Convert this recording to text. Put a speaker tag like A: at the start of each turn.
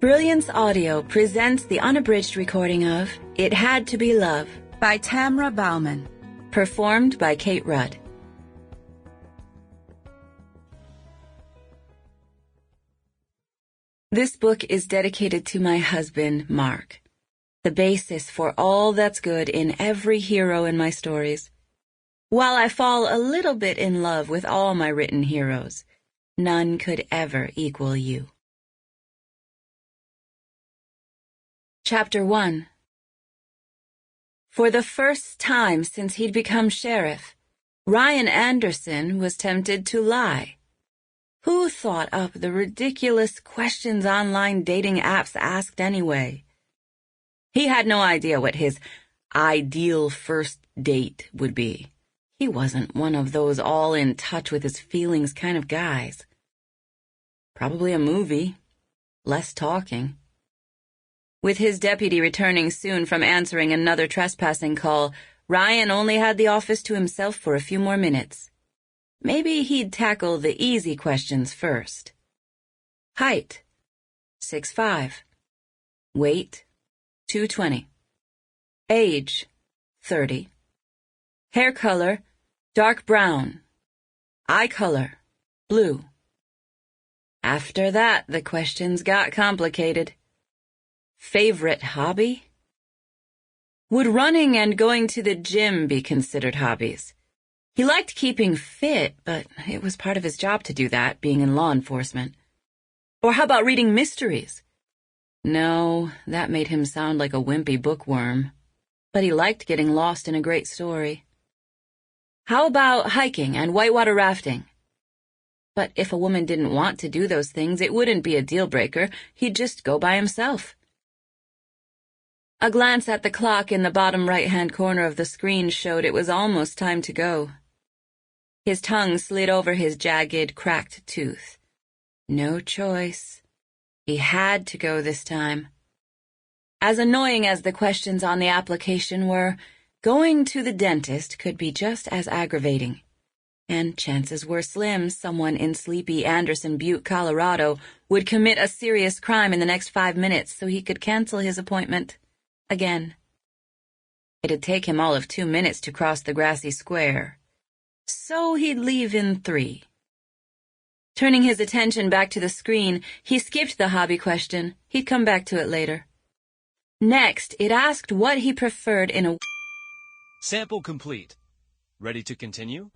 A: Brilliance Audio presents the unabridged recording of It Had to Be Love by Tamra Baumann, performed by Kate Rudd. This book is dedicated to my husband, Mark, the basis for all that's good in every hero in my stories. While I fall a little bit in love with all my written heroes, none could ever equal you. Chapter 1. For the first time since he'd become sheriff, Ryan Anderson was tempted to lie. Who thought up the ridiculous questions online dating apps asked anyway? He had no idea what his ideal first date would be. He wasn't one of those all in touch with his feelings kind of guys. Probably a movie, less talking. With his deputy returning soon from answering another trespassing call, Ryan only had the office to himself for a few more minutes. Maybe he'd tackle the easy questions first. Height, 6'5". Weight, 220. Age, 30. Hair color, dark brown. Eye color, blue. After that, the questions got complicated. Favorite hobby? Would running and going to the gym be considered hobbies? He liked keeping fit, but it was part of his job to do that, being in law enforcement. Or how about reading mysteries? No, that made him sound like a wimpy bookworm. But he liked getting lost in a great story. How about hiking and whitewater rafting? But if a woman didn't want to do those things, it wouldn't be a deal-breaker. He'd just go by himself. A glance at the clock in the bottom right-hand corner of the screen showed it was almost time to go. His tongue slid over his jagged, cracked tooth. No choice. He had to go this time. As annoying as the questions on the application were, going to the dentist could be just as aggravating. And chances were slim someone in sleepy Anderson Butte, Colorado, would commit a serious crime in the next 5 minutes so he could cancel his appointment. Again. It'd take him all of 2 minutes to cross the grassy square. So he'd leave in 3. Turning his attention back to the screen, he skipped the hobby question. He'd come back to it later. Next, it asked what he preferred in a...
B: Sample complete. Ready to continue?